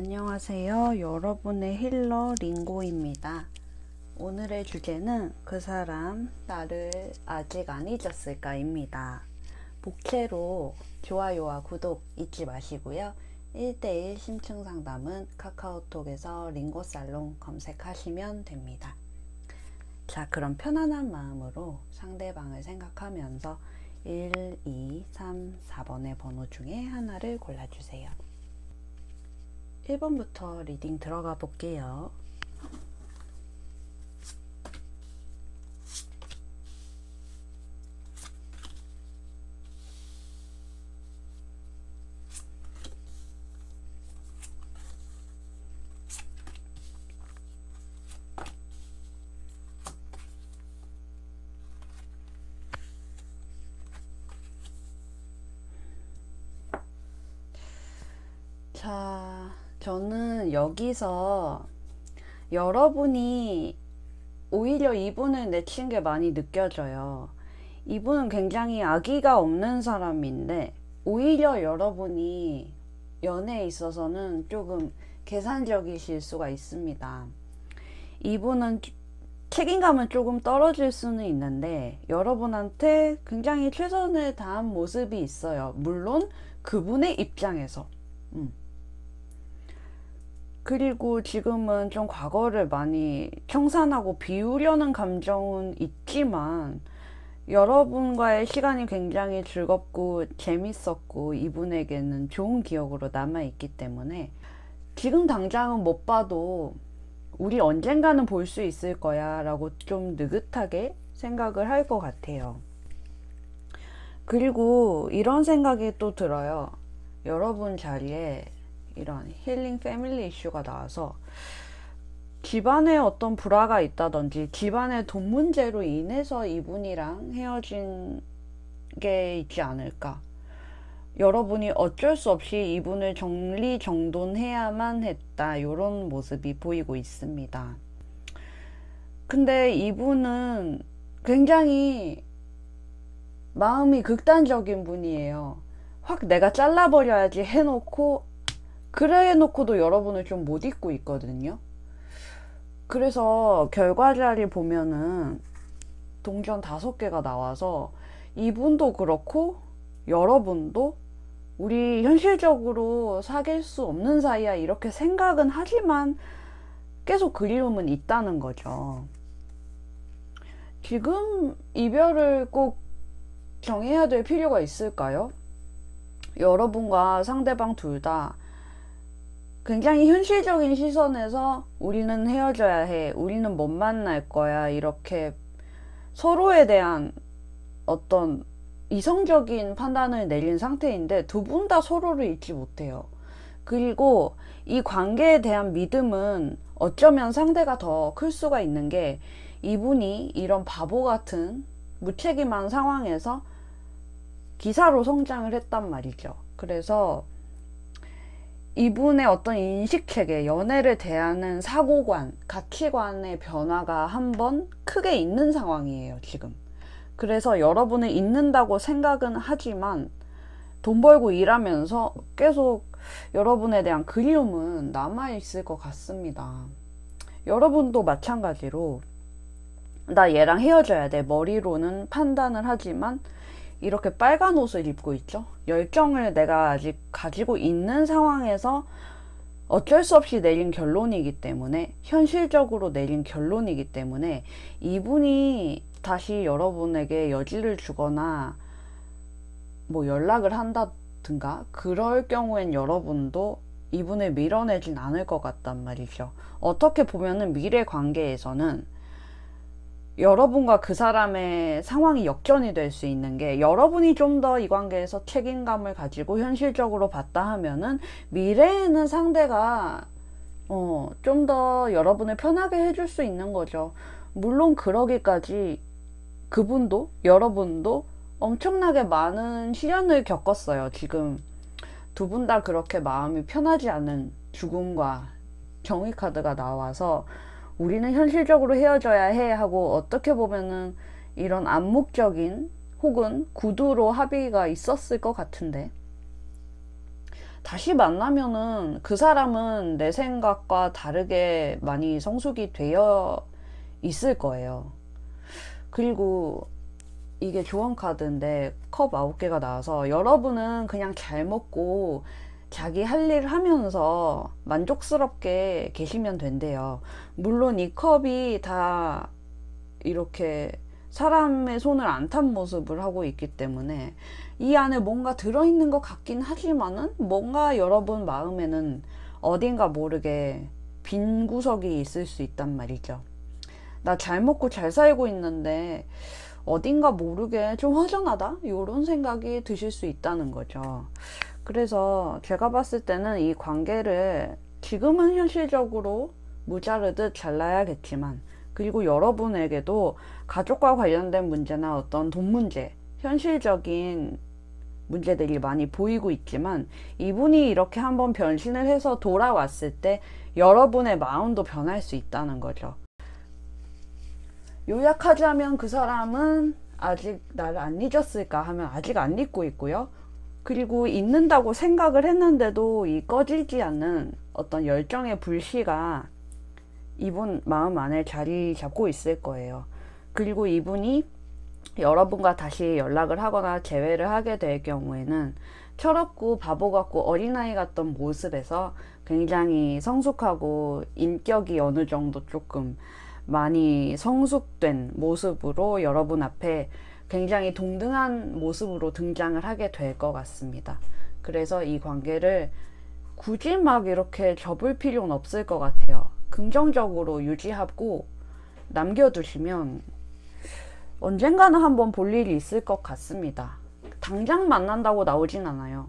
안녕하세요. 여러분의 힐러 링고입니다. 오늘의 주제는 그 사람 나를 아직 안 잊었을까입니다. 복채로 좋아요와 구독 잊지 마시고요. 1대1 심층 상담은 카카오톡에서 링고살롱 검색하시면 됩니다. 자, 그럼 편안한 마음으로 상대방을 생각하면서 1, 2, 3, 4번의 번호 중에 하나를 골라주세요. 1번부터 리딩 들어가 볼게요. 자, 저는 여기서 여러분이 오히려 이분을 내친 게 많이 느껴져요. 이분은 굉장히 악의가 없는 사람인데 오히려 여러분이 연애에 있어서는 조금 계산적이실 수가 있습니다. 이분은 책임감은 조금 떨어질 수는 있는데 여러분한테 굉장히 최선을 다한 모습이 있어요. 물론 그분의 입장에서. 그리고 지금은 좀 과거를 많이 청산하고 비우려는 감정은 있지만 여러분과의 시간이 굉장히 즐겁고 재밌었고 이분에게는 좋은 기억으로 남아있기 때문에 지금 당장은 못 봐도 우리 언젠가는 볼 수 있을 거야 라고 좀 느긋하게 생각을 할 것 같아요. 그리고 이런 생각이 또 들어요. 여러분 자리에 이런 힐링 패밀리 이슈가 나와서 집안에 어떤 불화가 있다든지 집안의 돈 문제로 인해서 이분이랑 헤어진 게 있지 않을까. 여러분이 어쩔 수 없이 이분을 정리정돈해야만 했다, 이런 모습이 보이고 있습니다. 근데 이분은 굉장히 마음이 극단적인 분이에요. 확 내가 잘라버려야지 해놓고 그래 놓고도 여러분을 좀 못 잊고 있거든요. 그래서 결과자를 보면은 동전 5개가 나와서 이분도 그렇고 여러분도 우리 현실적으로 사귈 수 없는 사이야 이렇게 생각은 하지만 계속 그리움은 있다는 거죠. 지금 이별을 꼭 정해야 될 필요가 있을까요? 여러분과 상대방 둘 다 굉장히 현실적인 시선에서 우리는 헤어져야 해, 우리는 못 만날 거야, 이렇게 서로에 대한 어떤 이성적인 판단을 내린 상태인데 두 분 다 서로를 잊지 못해요. 그리고 이 관계에 대한 믿음은 어쩌면 상대가 더 클 수가 있는 게 이분이 이런 바보 같은 무책임한 상황에서 기사로 성장을 했단 말이죠. 그래서 이분의 어떤 인식체계, 연애를 대하는 사고관, 가치관의 변화가 한번 크게 있는 상황이에요, 지금. 그래서 여러분을 잊는다고 생각은 하지만 돈 벌고 일하면서 계속 여러분에 대한 그리움은 남아있을 것 같습니다. 여러분도 마찬가지로 나 얘랑 헤어져야 돼, 머리로는 판단을 하지만 이렇게 빨간 옷을 입고 있죠. 열정을 내가 아직 가지고 있는 상황에서 어쩔 수 없이 내린 결론이기 때문에, 현실적으로 내린 결론이기 때문에 이분이 다시 여러분에게 여지를 주거나 뭐 연락을 한다든가 그럴 경우엔 여러분도 이분을 밀어내진 않을 것 같단 말이죠. 어떻게 보면은 미래 관계에서는 여러분과 그 사람의 상황이 역전이 될 수 있는 게, 여러분이 좀 더 이 관계에서 책임감을 가지고 현실적으로 봤다 하면은 미래에는 상대가 좀 더 여러분을 편하게 해줄 수 있는 거죠. 물론 그러기까지 그분도 여러분도 엄청나게 많은 시련을 겪었어요. 지금 두 분 다 그렇게 마음이 편하지 않은 죽음과 정의 카드가 나와서 우리는 현실적으로 헤어져야 해 하고 어떻게 보면은 이런 암묵적인 혹은 구두로 합의가 있었을 것 같은데 다시 만나면은 그 사람은 내 생각과 다르게 많이 성숙이 되어 있을 거예요. 그리고 이게 조언 카드인데 컵 9개가 나와서 여러분은 그냥 잘 먹고 자기 할 일 하면서 만족스럽게 계시면 된대요. 물론 이 컵이 다 이렇게 사람의 손을 안 탄 모습을 하고 있기 때문에 이 안에 뭔가 들어있는 것 같긴 하지만은 뭔가 여러분 마음에는 어딘가 모르게 빈 구석이 있을 수 있단 말이죠. 나 잘 먹고 잘 살고 있는데 어딘가 모르게 좀 허전하다? 이런 생각이 드실 수 있다는 거죠. 그래서 제가 봤을 때는 이 관계를 지금은 현실적으로 무자르듯 잘라야겠지만, 그리고 여러분에게도 가족과 관련된 문제나 어떤 돈 문제, 현실적인 문제들이 많이 보이고 있지만, 이분이 이렇게 한번 변신을 해서 돌아왔을 때 여러분의 마음도 변할 수 있다는 거죠. 요약하자면 그 사람은 아직 나를 안 잊었을까 하면 아직 안 잊고 있고요. 그리고 잊는다고 생각을 했는데도 이 꺼지지 않는 어떤 열정의 불씨가 이분 마음 안에 자리 잡고 있을 거예요. 그리고 이분이 여러분과 다시 연락을 하거나 재회를 하게 될 경우에는 철없고 바보 같고 어린아이 같던 모습에서 굉장히 성숙하고 인격이 어느 정도 조금 많이 성숙된 모습으로 여러분 앞에 굉장히 동등한 모습으로 등장을 하게 될 것 같습니다. 그래서 이 관계를 굳이 막 이렇게 접을 필요는 없을 것 같아요. 긍정적으로 유지하고 남겨두시면 언젠가는 한번 볼 일이 있을 것 같습니다. 당장 만난다고 나오진 않아요.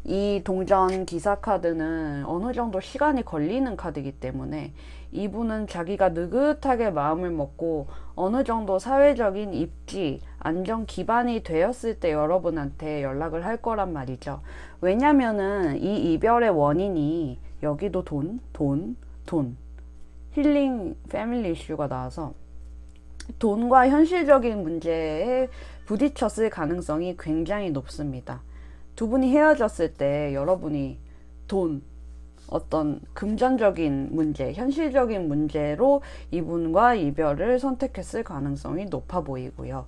이 동전 기사 카드는 어느 정도 시간이 걸리는 카드이기 때문에 이분은 자기가 느긋하게 마음을 먹고 어느 정도 사회적인 입지, 안정 기반이 되었을 때 여러분한테 연락을 할 거란 말이죠. 왜냐면은 이 이별의 원인이 여기도 돈, 힐링 패밀리 이슈가 나와서 돈과 현실적인 문제에 부딪혔을 가능성이 굉장히 높습니다. 두 분이 헤어졌을 때 여러분이 돈, 어떤 금전적인 문제, 현실적인 문제로 이분과 이별을 선택했을 가능성이 높아 보이고요.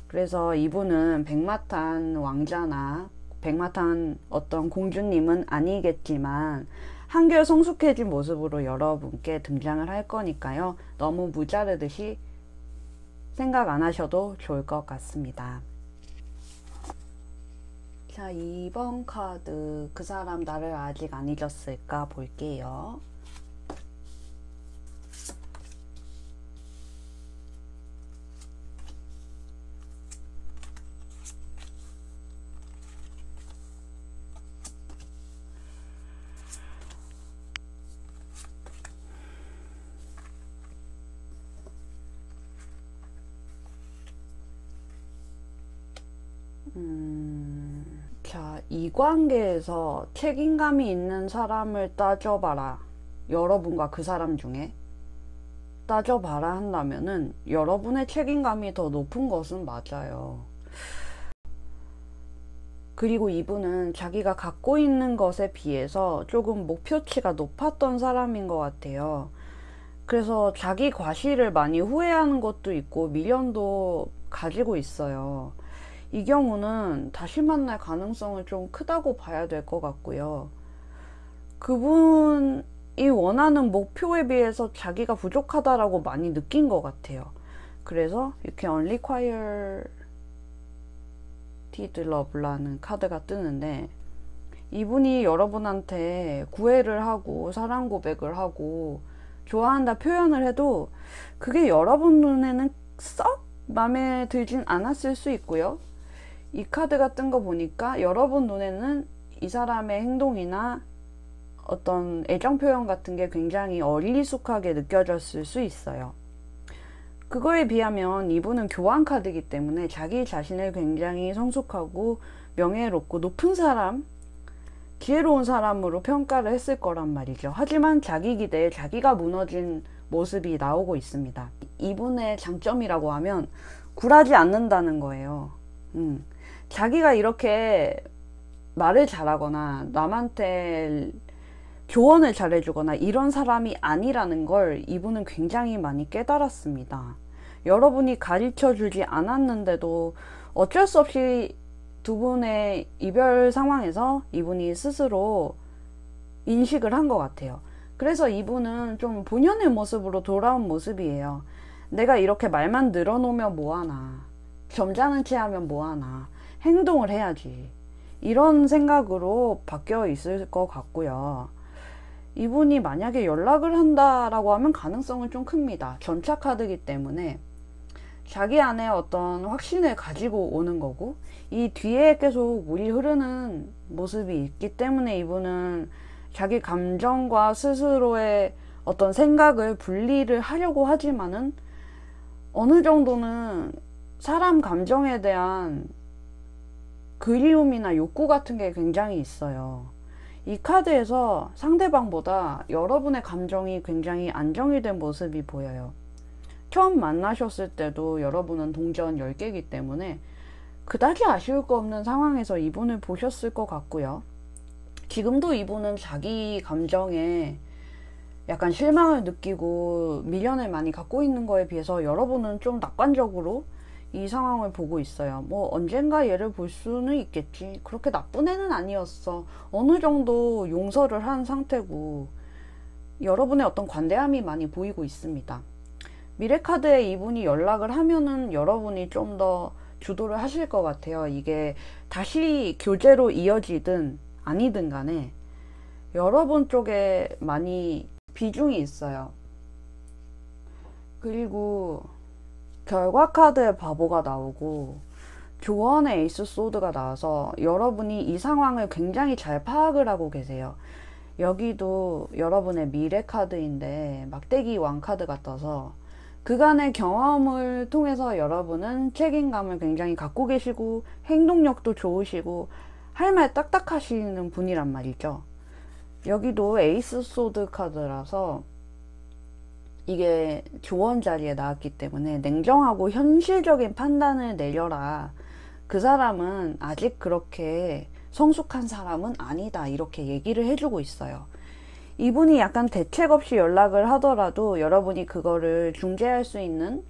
그래서 이분은 백마탄 왕자나 백마탄 어떤 공주님은 아니겠지만 한결 성숙해진 모습으로 여러분께 등장을 할 거니까요. 너무 무자르듯이 생각 안 하셔도 좋을 것 같습니다. 자, 2번 카드, 그 사람 나를 아직 안 잊었을까 볼게요. 자, 이 관계에서 책임감이 있는 사람을 따져봐라. 여러분과 그 사람 중에 따져봐라 한다면은 여러분의 책임감이 더 높은 것은 맞아요. 그리고 이분은 자기가 갖고 있는 것에 비해서 조금 목표치가 높았던 사람인 것 같아요. 그래서 자기 과시를 많이 후회하는 것도 있고 미련도 가지고 있어요. 이 경우는 다시 만날 가능성은 좀 크다고 봐야 될 것 같고요. 그분이 원하는 목표에 비해서 자기가 부족하다라고 많이 느낀 것 같아요. 그래서 이렇게 unrequited love라는 카드가 뜨는데, 이분이 여러분한테 구애를 하고 사랑 고백을 하고 좋아한다 표현을 해도 그게 여러분 눈에는 썩 마음에 들진 않았을 수 있고요. 이 카드가 뜬 거 보니까 여러분 눈에는 이 사람의 행동이나 어떤 애정 표현 같은 게 굉장히 어리숙하게 느껴졌을 수 있어요. 그거에 비하면 이분은 교환 카드이기 때문에 자기 자신을 굉장히 성숙하고 명예롭고 높은 사람, 지혜로운 사람으로 평가를 했을 거란 말이죠. 하지만 자기 기대에 자기가 무너진 모습이 나오고 있습니다. 이분의 장점이라고 하면 굴하지 않는다는 거예요. 자기가 이렇게 말을 잘하거나 남한테 조언을 잘해주거나 이런 사람이 아니라는 걸 이분은 굉장히 많이 깨달았습니다. 여러분이 가르쳐주지 않았는데도 어쩔 수 없이 두 분의 이별 상황에서 이분이 스스로 인식을 한 것 같아요. 그래서 이분은 좀 본연의 모습으로 돌아온 모습이에요. 내가 이렇게 말만 늘어놓으면 뭐하나, 점잖은 체 하면 뭐하나, 행동을 해야지, 이런 생각으로 바뀌어 있을 것 같고요. 이분이 만약에 연락을 한다라고 하면 가능성은 좀 큽니다. 전차 카드이기 때문에 자기 안에 어떤 확신을 가지고 오는 거고, 이 뒤에 계속 물이 흐르는 모습이 있기 때문에 이분은 자기 감정과 스스로의 어떤 생각을 분리를 하려고 하지만은 어느 정도는 사람 감정에 대한 그리움이나 욕구 같은 게 굉장히 있어요. 이 카드에서 상대방보다 여러분의 감정이 굉장히 안정이 된 모습이 보여요. 처음 만나셨을 때도 여러분은 동전 10개이기 때문에 그다지 아쉬울 거 없는 상황에서 이분을 보셨을 것 같고요. 지금도 이분은 자기 감정에 약간 실망을 느끼고 미련을 많이 갖고 있는 거에 비해서 여러분은 좀 낙관적으로 이 상황을 보고 있어요. 뭐 언젠가 얘를 볼 수는 있겠지. 그렇게 나쁜 애는 아니었어. 어느 정도 용서를 한 상태고 여러분의 어떤 관대함이 많이 보이고 있습니다. 미래카드에 이분이 연락을 하면은 여러분이 좀 더 주도를 하실 것 같아요. 이게 다시 교제로 이어지든 아니든 간에 여러분 쪽에 많이 비중이 있어요. 그리고 결과 카드에 바보가 나오고 조언의 에이스 소드가 나와서 여러분이 이 상황을 굉장히 잘 파악을 하고 계세요. 여기도 여러분의 미래 카드인데 막대기 왕 카드가 떠서 그간의 경험을 통해서 여러분은 책임감을 굉장히 갖고 계시고 행동력도 좋으시고 할 말 딱딱하시는 분이란 말이죠. 여기도 에이스 소드 카드라서 이게 조언 자리에 나왔기 때문에 냉정하고 현실적인 판단을 내려라. 그 사람은 아직 그렇게 성숙한 사람은 아니다. 이렇게 얘기를 해주고 있어요. 이분이 약간 대책 없이 연락을 하더라도 여러분이 그거를 중재할 수 있는,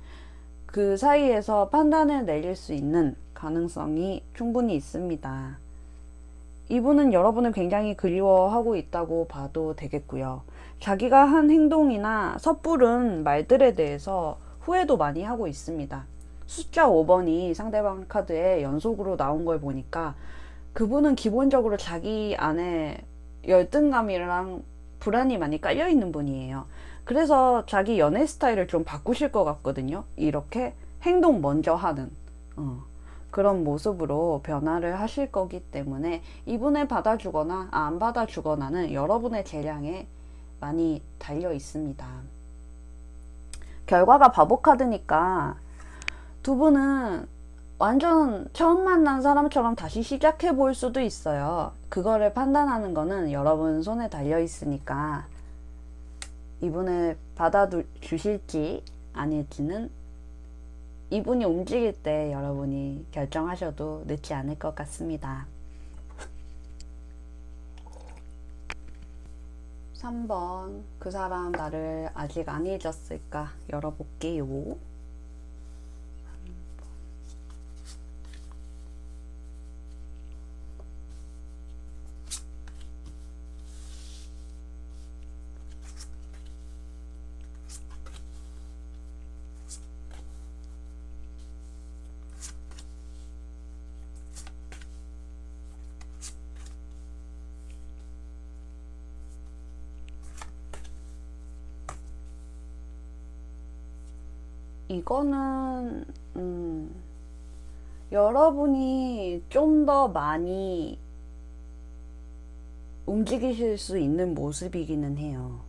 그 사이에서 판단을 내릴 수 있는 가능성이 충분히 있습니다. 이분은 여러분을 굉장히 그리워하고 있다고 봐도 되겠고요. 자기가 한 행동이나 섣부른 말들에 대해서 후회도 많이 하고 있습니다. 숫자 5번이 상대방 카드에 연속으로 나온 걸 보니까 그분은 기본적으로 자기 안에 열등감이랑 불안이 많이 깔려있는 분이에요. 그래서 자기 연애 스타일을 좀 바꾸실 것 같거든요. 이렇게 행동 먼저 하는 그런 모습으로 변화를 하실 거기 때문에 이분을 받아주거나 안 받아주거나는 여러분의 재량에 많이 달려 있습니다. 결과가 바보 카드니까 두 분은 완전 처음 만난 사람처럼 다시 시작해 볼 수도 있어요. 그거를 판단하는 거는 여러분 손에 달려 있으니까 이분을 받아주실지 아닐지는 이분이 움직일 때 여러분이 결정하셔도 늦지 않을 것 같습니다. 3번, 그 사람 나를 아직 안 잊었을까 열어볼게요. 이거는 여러분이 좀 더 많이 움직이실 수 있는 모습이기는 해요.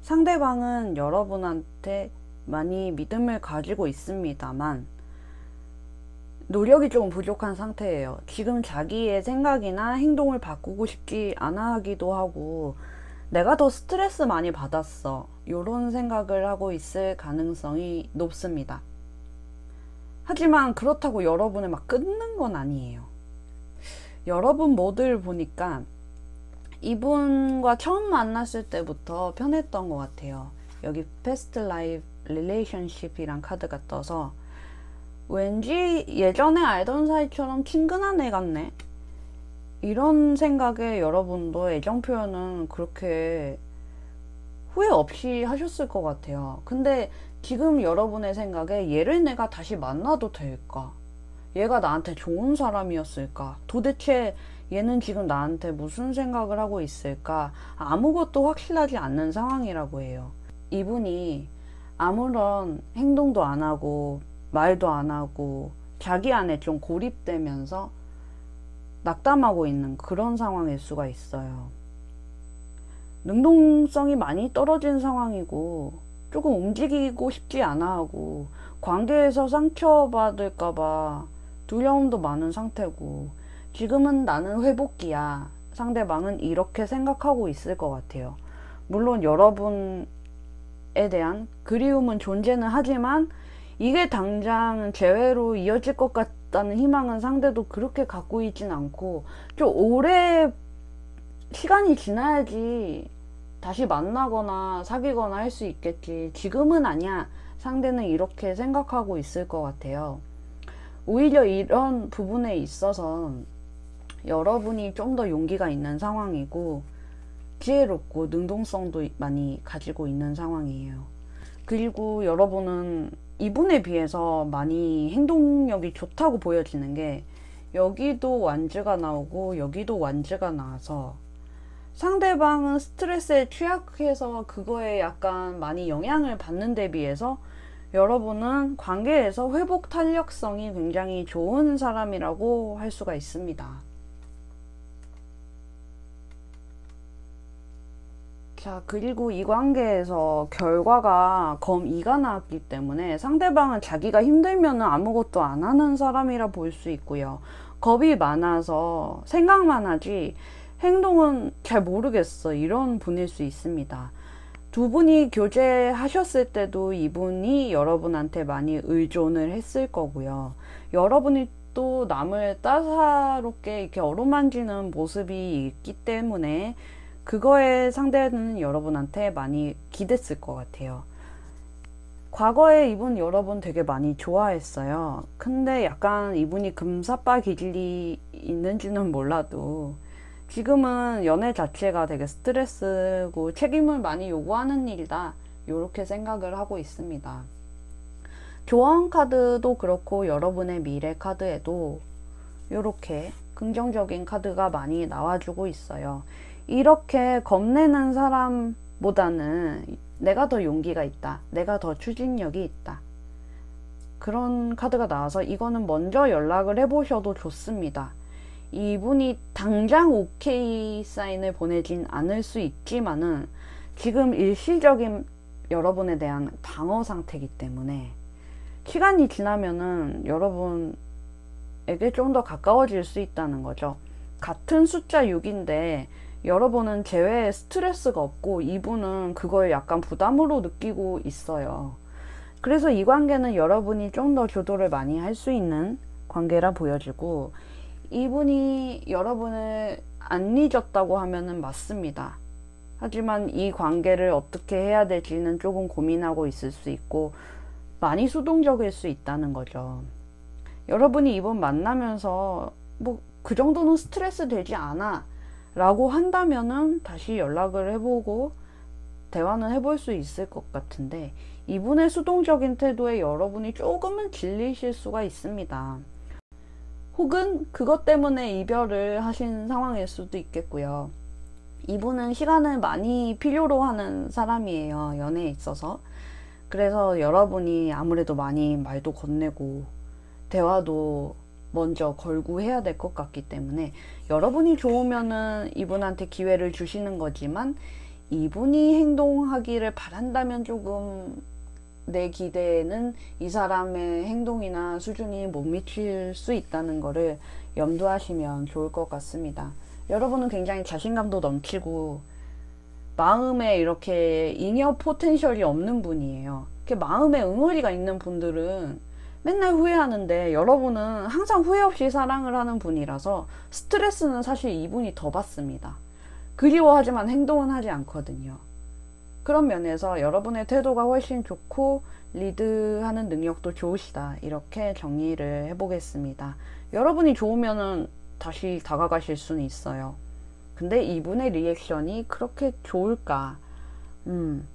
상대방은 여러분한테 많이 믿음을 가지고 있습니다만 노력이 조금 부족한 상태예요. 지금 자기의 생각이나 행동을 바꾸고 싶지 않아 하기도 하고 내가 더 스트레스 많이 받았어, 요런 생각을 하고 있을 가능성이 높습니다. 하지만 그렇다고 여러분을 막 끊는 건 아니에요. 여러분 모두를 보니까 이분과 처음 만났을 때부터 편했던 것 같아요. 여기 past life relationship이란 카드가 떠서 왠지 예전에 알던 사이처럼 친근한 애 같네, 이런 생각에 여러분도 애정 표현은 그렇게 후회 없이 하셨을 것 같아요. 근데 지금 여러분의 생각에 얘를 내가 다시 만나도 될까? 얘가 나한테 좋은 사람이었을까? 도대체 얘는 지금 나한테 무슨 생각을 하고 있을까? 아무것도 확실하지 않는 상황이라고 해요. 이분이 아무런 행동도 안 하고 말도 안 하고 자기 안에 좀 고립되면서 낙담하고 있는 그런 상황일 수가 있어요. 능동성이 많이 떨어진 상황이고 조금 움직이고 싶지 않아 하고 관계에서 상처받을까봐 두려움도 많은 상태고 지금은 나는 회복기야. 상대방은 이렇게 생각하고 있을 것 같아요. 물론 여러분에 대한 그리움은 존재는 하지만 이게 당장 재회로 이어질 것 같다는 희망은 상대도 그렇게 갖고 있진 않고 좀 오래 시간이 지나야지 다시 만나거나 사귀거나 할 수 있겠지. 지금은 아니야. 상대는 이렇게 생각하고 있을 것 같아요. 오히려 이런 부분에 있어서 여러분이 좀 더 용기가 있는 상황이고 지혜롭고 능동성도 많이 가지고 있는 상황이에요. 그리고 여러분은 이분에 비해서 많이 행동력이 좋다고 보여지는 게 여기도 완즈가 나오고 여기도 완즈가 나와서 상대방은 스트레스에 취약해서 그거에 약간 많이 영향을 받는 데 비해서 여러분은 관계에서 회복 탄력성이 굉장히 좋은 사람이라고 할 수가 있습니다. 자, 그리고 이 관계에서 결과가 검 2가 나왔기 때문에 상대방은 자기가 힘들면 아무것도 안 하는 사람이라 볼 수 있고요. 겁이 많아서 생각만 하지 행동은 잘 모르겠어, 이런 분일 수 있습니다. 두 분이 교제하셨을 때도 이분이 여러분한테 많이 의존을 했을 거고요. 여러분이 또 남을 따사롭게 이렇게 어루만지는 모습이 있기 때문에 그거에 상대는 여러분한테 많이 기댔을 것 같아요. 과거에 이분 여러분 되게 많이 좋아했어요. 근데 약간 이분이 금사빠 기질이 있는지는 몰라도 지금은 연애 자체가 되게 스트레스고 책임을 많이 요구하는 일이다, 이렇게 생각을 하고 있습니다. 조언 카드도 그렇고 여러분의 미래 카드에도 이렇게 긍정적인 카드가 많이 나와주고 있어요. 이렇게 겁내는 사람보다는 내가 더 용기가 있다, 내가 더 추진력이 있다, 그런 카드가 나와서 이거는 먼저 연락을 해보셔도 좋습니다. 이분이 당장 오케이 사인을 보내진 않을 수 있지만은 지금 일시적인 여러분에 대한 방어 상태이기 때문에 시간이 지나면은 여러분에게 좀 더 가까워질 수 있다는 거죠. 같은 숫자 6인데 여러분은 재회에 스트레스가 없고 이분은 그걸 약간 부담으로 느끼고 있어요. 그래서 이 관계는 여러분이 좀 더 조절을 많이 할 수 있는 관계라 보여지고, 이분이 여러분을 안 잊었다고 하면은 맞습니다. 하지만 이 관계를 어떻게 해야 될지는 조금 고민하고 있을 수 있고 많이 수동적일 수 있다는 거죠. 여러분이 이번 만나면서 뭐 그 정도는 스트레스 되지 않아 라고 한다면은 다시 연락을 해보고 대화는 해볼 수 있을 것 같은데, 이분의 수동적인 태도에 여러분이 조금은 질리실 수가 있습니다. 혹은 그것 때문에 이별을 하신 상황일 수도 있겠고요. 이분은 시간을 많이 필요로 하는 사람이에요, 연애에 있어서. 그래서 여러분이 아무래도 많이 말도 건네고 대화도 먼저 걸고 해야 될 것 같기 때문에 여러분이 좋으면은 이분한테 기회를 주시는 거지만 이분이 행동하기를 바란다면 조금 내 기대에는 이 사람의 행동이나 수준이 못 미칠 수 있다는 거를 염두하시면 좋을 것 같습니다. 여러분은 굉장히 자신감도 넘치고 마음에 이렇게 잉여 포텐셜이 없는 분이에요. 이렇게 마음에 응어리가 있는 분들은 맨날 후회하는데 여러분은 항상 후회 없이 사랑을 하는 분이라서 스트레스는 사실 이분이 더 받습니다. 그리워하지만 행동은 하지 않거든요. 그런 면에서 여러분의 태도가 훨씬 좋고 리드하는 능력도 좋으시다. 이렇게 정리를 해보겠습니다. 여러분이 좋으면은 다시 다가가실 수는 있어요. 근데 이분의 리액션이 그렇게 좋을까?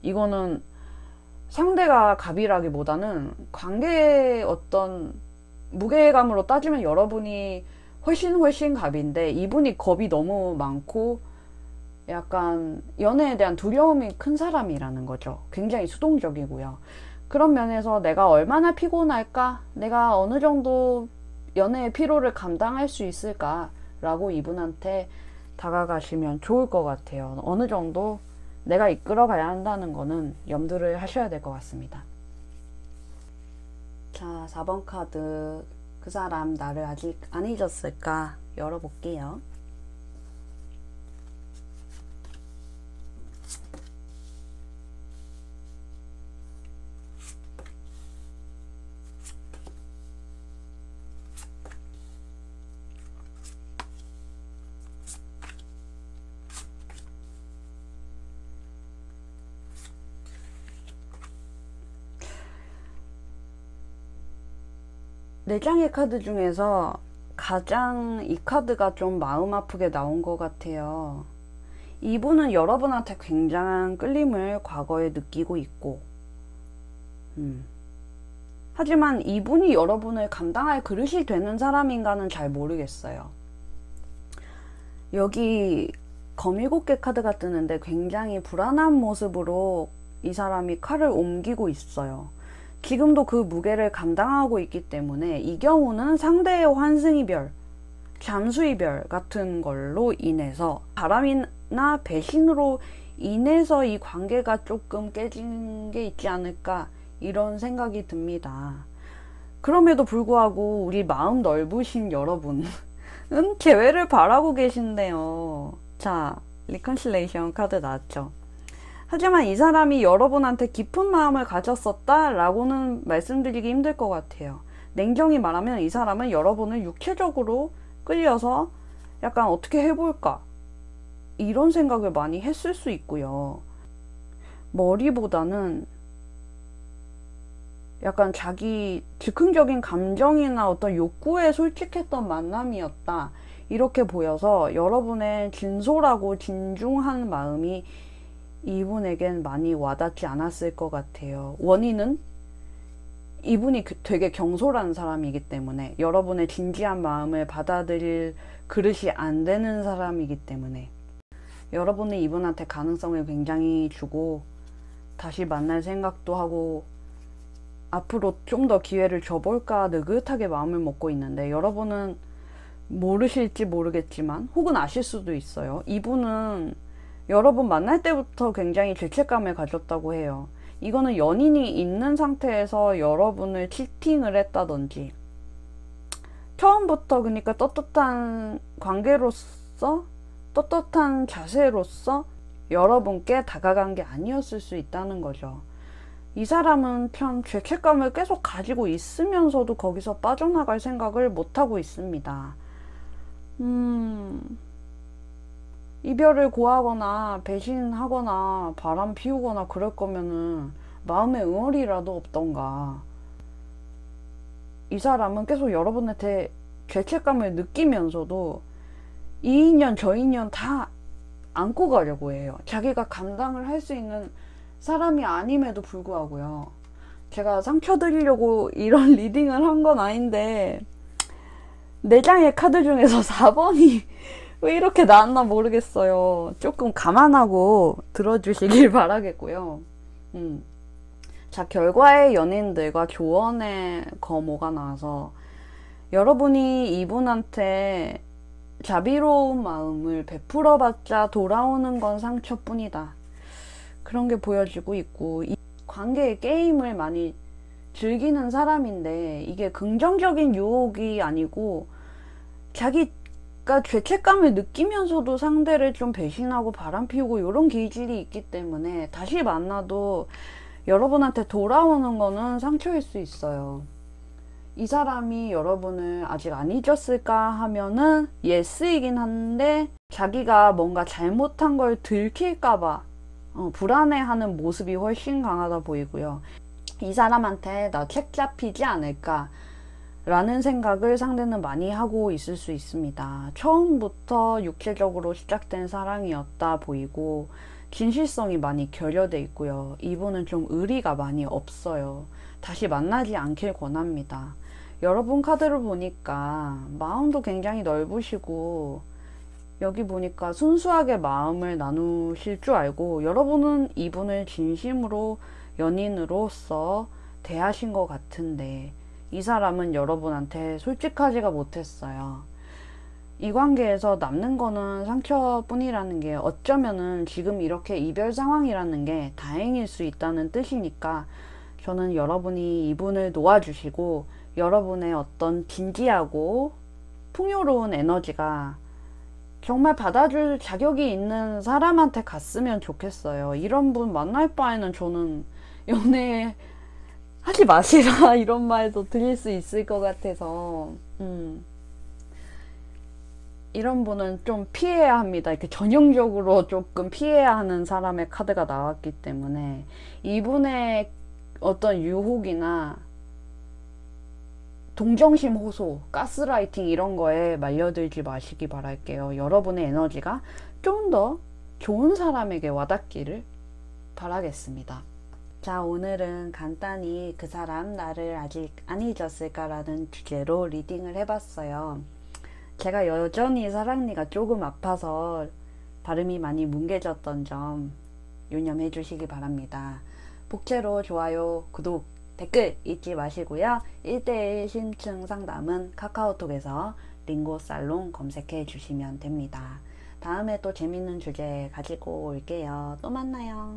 이거는 상대가 갑이라기보다는 관계의 어떤 무게감으로 따지면 여러분이 훨씬 갑인데 이분이 겁이 너무 많고 약간 연애에 대한 두려움이 큰 사람이라는 거죠. 굉장히 수동적이고요. 그런 면에서 내가 얼마나 피곤할까? 내가 어느 정도 연애의 피로를 감당할 수 있을까? 라고 이분한테 다가가시면 좋을 것 같아요. 어느 정도 내가 이끌어 가야 한다는 거는 염두를 하셔야 될 것 같습니다. 자, 4번 카드. 그 사람 나를 아직 안 잊었을까? 열어볼게요. 네 장의 카드 중에서 가장 이 카드가 좀 마음 아프게 나온 것 같아요. 이분은 여러분한테 굉장한 끌림을 과거에 느끼고 있고 하지만 이분이 여러분을 감당할 그릇이 되는 사람인가는 잘 모르겠어요. 여기 검 7개 카드가 뜨는데 굉장히 불안한 모습으로 이 사람이 칼을 옮기고 있어요. 지금도 그 무게를 감당하고 있기 때문에 이 경우는 상대의 환승이별, 잠수이별 같은 걸로 인해서 바람이나 배신으로 인해서 이 관계가 조금 깨진 게 있지 않을까 이런 생각이 듭니다. 그럼에도 불구하고 우리 마음 넓으신 여러분은 재회를 바라고 계신데요. 자, 리컨실레이션 카드 나왔죠. 하지만 이 사람이 여러분한테 깊은 마음을 가졌었다 라고는 말씀드리기 힘들 것 같아요. 냉정히 말하면 이 사람은 여러분을 육체적으로 끌려서 약간 어떻게 해볼까 이런 생각을 많이 했을 수 있고요. 머리보다는 약간 자기 즉흥적인 감정이나 어떤 욕구에 솔직했던 만남이었다 이렇게 보여서 여러분의 진솔하고 진중한 마음이 이분에겐 많이 와닿지 않았을 것 같아요. 원인은 이분이 되게 경솔한 사람이기 때문에 여러분의 진지한 마음을 받아들일 그릇이 안 되는 사람이기 때문에 여러분은 이분한테 가능성을 굉장히 주고 다시 만날 생각도 하고 앞으로 좀 더 기회를 줘볼까 느긋하게 마음을 먹고 있는데 여러분은 모르실지 모르겠지만 혹은 아실 수도 있어요. 이분은 여러분 만날 때부터 굉장히 죄책감을 가졌다고 해요. 이거는 연인이 있는 상태에서 여러분을 치팅을 했다든지 처음부터 그러니까 떳떳한 관계로서 떳떳한 자세로서 여러분께 다가간 게 아니었을 수 있다는 거죠. 이 사람은 참 죄책감을 계속 가지고 있으면서도 거기서 빠져나갈 생각을 못하고 있습니다. 이별을 고하거나 배신하거나 바람 피우거나 그럴 거면은 마음에 응어리라도 없던가. 이 사람은 계속 여러분한테 죄책감을 느끼면서도 이 인연 저 인연 다 안고 가려고 해요. 자기가 감당을 할 수 있는 사람이 아님에도 불구하고요. 제가 상처 드리려고 이런 리딩을 한 건 아닌데 4장의 카드 중에서 4번이 왜 이렇게 나왔나 모르겠어요. 조금 감안하고 들어주시길 바라겠고요. 자, 결과의 연인들과 조언의 거모가 나와서 여러분이 이분한테 자비로운 마음을 베풀어봤자 돌아오는 건 상처뿐이다. 그런 게 보여지고 있고 이 관계의 게임을 많이 즐기는 사람인데 이게 긍정적인 유혹이 아니고 자기가 죄책감을 느끼면서도 상대를 좀 배신하고 바람피우고 이런 기질이 있기 때문에 다시 만나도 여러분한테 돌아오는 거는 상처일 수 있어요. 이 사람이 여러분을 아직 안 잊었을까 하면은 예스이긴 한데 자기가 뭔가 잘못한 걸 들킬까봐 불안해하는 모습이 훨씬 강하다 보이고요. 이 사람한테 나 책 잡히지 않을까 라는 생각을 상대는 많이 하고 있을 수 있습니다. 처음부터 육체적으로 시작된 사랑이었다 보이고 진실성이 많이 결여돼 있고요. 이분은 좀 의리가 많이 없어요. 다시 만나지 않길 권합니다. 여러분 카드를 보니까 마음도 굉장히 넓으시고 여기 보니까 순수하게 마음을 나누실 줄 알고 여러분은 이분을 진심으로 연인으로서 대하신 것 같은데 이 사람은 여러분한테 솔직하지가 못했어요. 이 관계에서 남는 거는 상처뿐이라는 게 어쩌면은 지금 이렇게 이별 상황이라는 게 다행일 수 있다는 뜻이니까 저는 여러분이 이분을 놓아주시고 여러분의 어떤 진지하고 풍요로운 에너지가 정말 받아줄 자격이 있는 사람한테 갔으면 좋겠어요. 이런 분 만날 바에는 저는 연애 하지 마시라 이런 말도 드릴 수 있을 것 같아서 이런 분은 좀 피해야 합니다. 이렇게 전형적으로 조금 피해야 하는 사람의 카드가 나왔기 때문에 이분의 어떤 유혹이나 동정심 호소, 가스라이팅 이런 거에 말려들지 마시기 바랄게요. 여러분의 에너지가 좀 더 좋은 사람에게 와닿기를 바라겠습니다. 자, 오늘은 간단히 그 사람 나를 아직 안 잊었을까라는 주제로 리딩을 해봤어요. 제가 여전히 사랑니가 조금 아파서 발음이 많이 뭉개졌던 점 유념해 주시기 바랍니다. 복채로 좋아요, 구독, 댓글 잊지 마시고요. 1:1 심층 상담은 카카오톡에서 링고살롱 검색해 주시면 됩니다. 다음에 또 재밌는 주제 가지고 올게요. 또 만나요.